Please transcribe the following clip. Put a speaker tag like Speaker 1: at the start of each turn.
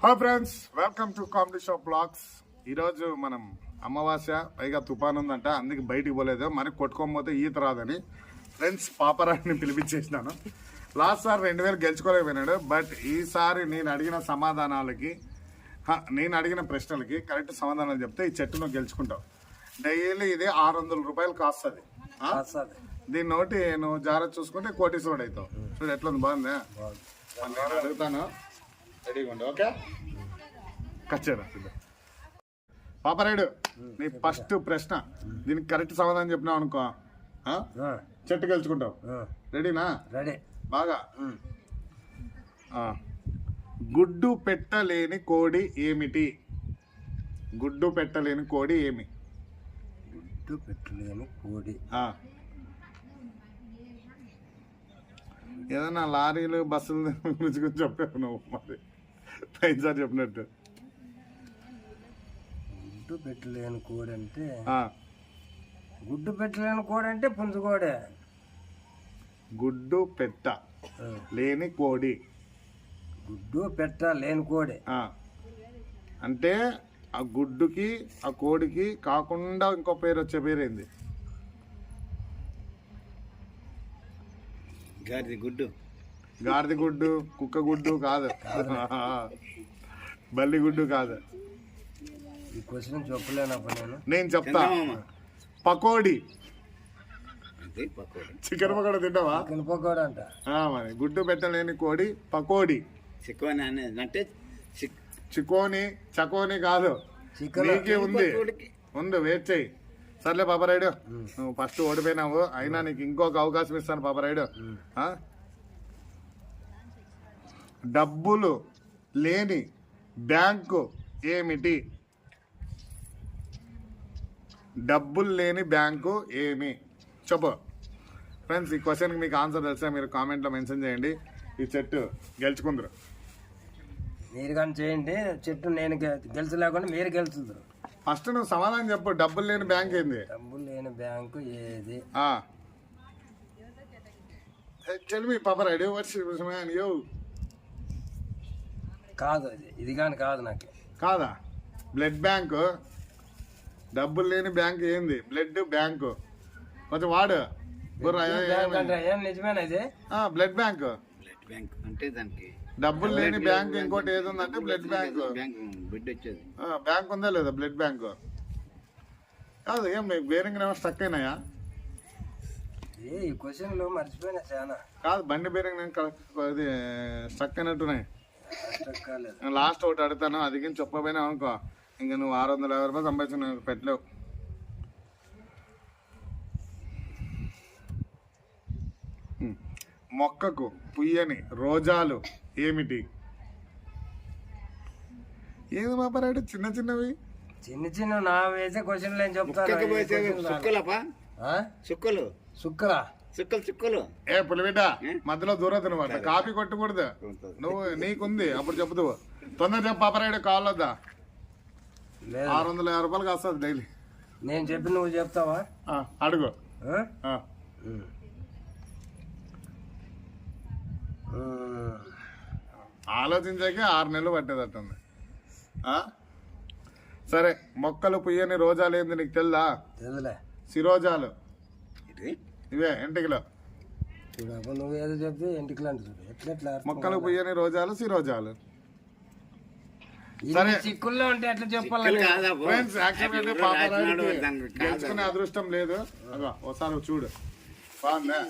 Speaker 1: Hi friends, welcome to comedy shop blogs. ఈరోజు మనం అమావాస్య, పైగా తుఫాన్ ఉందంట, అందుకే బయటికి పోలేదు. మరి కొట్టుకోకపోతే ఈత రాదని ఫ్రెండ్స్ పాపరాన్ని పిలిపించేసినాను. లాస్ట్ సార్ 2000 గెలుచుకోలేకపోయినాడు. బట్ ఈసారి నేను అడిగిన సమాధానాలకి, నేను అడిగిన ప్రశ్నలకి కరెక్ట్ సమాధానాలు చెప్తే ఈ చెట్టును గెలుచుకుంటావు. డైలీ ఇది 600 రూపాయలు కాస్తుంది. దీన్ని ఒకటి నువ్వు జాగ్రత్త చూసుకుంటే కోటీశ్వరుడు అవుతావు. చూడు ఎట్లుంది, బాగుందా? నేను అడుగుతాను, రెడీగా ఉండు. ఓకే, కచ్చారా పాపరాయుడు, నీ ఫస్ట్ ప్రశ్న, దీనికి కరెక్ట్ సమాధానం చెప్పినావు అనుకో, చెట్టు గెలుచుకుంటావు. రెడీనా?
Speaker 2: రెడీ.
Speaker 1: బాగా. గుడ్డు పెట్టలేని కోడి ఏమిటి? గుడ్డు పెట్టలేని కోడి ఏమి?
Speaker 2: గుడ్డు పెట్టలేని కోడి
Speaker 1: ఏదన్నా లారీలు బస్సులు గురించి చెప్పావు నువ్వు. మరి సార్ చెప్పినట్టు
Speaker 2: గుడ్డు పెట్టలేని కోడి అంటే, గుడ్డు పెట్టలేని కోడి అంటే పుంజుకోడే.
Speaker 1: గుడ్డు పెట్ట లేని కోడి.
Speaker 2: గుడ్డు పెట్ట లేని కోడి
Speaker 1: అంటే ఆ గుడ్డుకి ఆ కోడికి కాకుండా ఇంకో పేరు వచ్చే పేరేంది?
Speaker 2: గాడిద గుడ్డు.
Speaker 1: గాడిద గుడ్డు, కుక్క గుడ్డు కాదు, బల్లి గుడ్డు కాదు.
Speaker 2: ఈ క్వశ్చన్ చెప్పలేనప్పుడు
Speaker 1: నేను చెప్తా. పకోడీ. చికెన్ పకోడా తింటావా?
Speaker 2: చికెన్ పకోడా అంట.
Speaker 1: మరి గుడ్డు పెట్టలేని కోడి పకోడీ.
Speaker 2: అంటే
Speaker 1: చికోని చకోని కాదు, నీకే ఉంది. వెయిట్ చెయ్యి. సర్లే పాపరాయుడు, నువ్వు ఫస్ట్ ఓడిపోయినావు, అయినా నీకు ఇంకొక అవకాశం ఇస్తాను పాపరాయుడు. డబ్బులు లేని బ్యాంకు ఏమిటి? డబ్బులు లేని బ్యాంకు ఏమి? చెప్పు ఫ్రెండ్స్. ఈ క్వశ్చన్కి మీకు ఆన్సర్ తెలిసే మీరు కామెంట్లో మెన్షన్ చేయండి. ఈ చెట్టు గెలుచుకుందరు.
Speaker 2: మీరు కానీ చేయండి. చెట్టు నేను గెలిచలేకుండా మీరు గెలుచుందరు.
Speaker 1: ఫస్ట్ నువ్వు సమాధానం చెప్పు. డబ్బులు లేని బ్యాంక్ ఏంది?
Speaker 2: డబ్బులు లేని బ్యాంకు ఏది?
Speaker 1: టెల్ మీ పాపరాయుడు,
Speaker 2: కాదు ఇది కానీ కాదు. నాకు
Speaker 1: కాదా? Blood bank. డబ్బులు లేని బ్యాంక్ ఏంది? Blood bank. కొంచెం వాడు
Speaker 2: నిజమేనా ఇది?
Speaker 1: Blood bank.
Speaker 3: బ్లడ్ బ్యాంక్ అంటే దానికి
Speaker 1: డబ్బులు లేని బ్యాంక్ ఇంకోటి ఏది ఉందంటే బ్లడ్ బ్యాంక్. బ్యాంక్ ఉందా లేదా? బ్లడ్ బ్యాంక్ కాదు. ఏం మీకు బేరింగ్ ఏమో స్టక్ అయినాయా?
Speaker 2: ఈ క్వశ్చన్ లో మర్చిపోయినా చాలా.
Speaker 1: కాదు, బండి బేరింగ్ అది స్టక్ అయినట్టున్నాయి. లాస్ట్ ఒకటి అడుగుతాను, అది కానీ చెప్పపోయినా అనుకో, ఇంకా నువ్వు 650 రూపాయలు సంపాదించిన పెట్టలేవు. మొక్కకు పుయ్యని రోజాలు ఏమిటి? ఏది పాపరాయుడు? చిన్న చిన్నవి
Speaker 2: చిన్న నా వేసే క్వశ్చన్లు ఏం చెప్తాను. చుక్కలు. ఏ
Speaker 1: పులిబిడ్డ, మధ్యలో దూరదు నువ్వు. అట్లా కాపీ కొట్టకూడదు. నువ్వు నీకుంది అప్పుడు చెప్తూ తొందర చెప్పు పాపరాయుడు. కావాలొద్దా? 650 రూపాయలు కాస్తుంది డైలీ.
Speaker 2: నేను చెప్పి నువ్వు చెప్తావా?
Speaker 1: అడుగు. ఆలోచించాకే 6 నెలలు పట్టేదట్టుంది. సరే, మొక్కలు పుయ్యని రోజాలు ఏంది నీకు తెలుదా? శిరోజాలు. ఇవే ఎంటికలు.
Speaker 2: నువ్వు ఏదో చెప్తే ఎంటికలు అంటే ఎట్లా?
Speaker 1: మొక్కలు పుయ్యని రోజాలు శిరోజాలు.
Speaker 2: సరే, చిక్కుల్లో ఉంటే ఎట్లా చెప్పాలి?
Speaker 1: ఫ్రెండ్స్, గెలుచుకునే అదృష్టం లేదు. ఒకసారి చూడు. బాగుందా?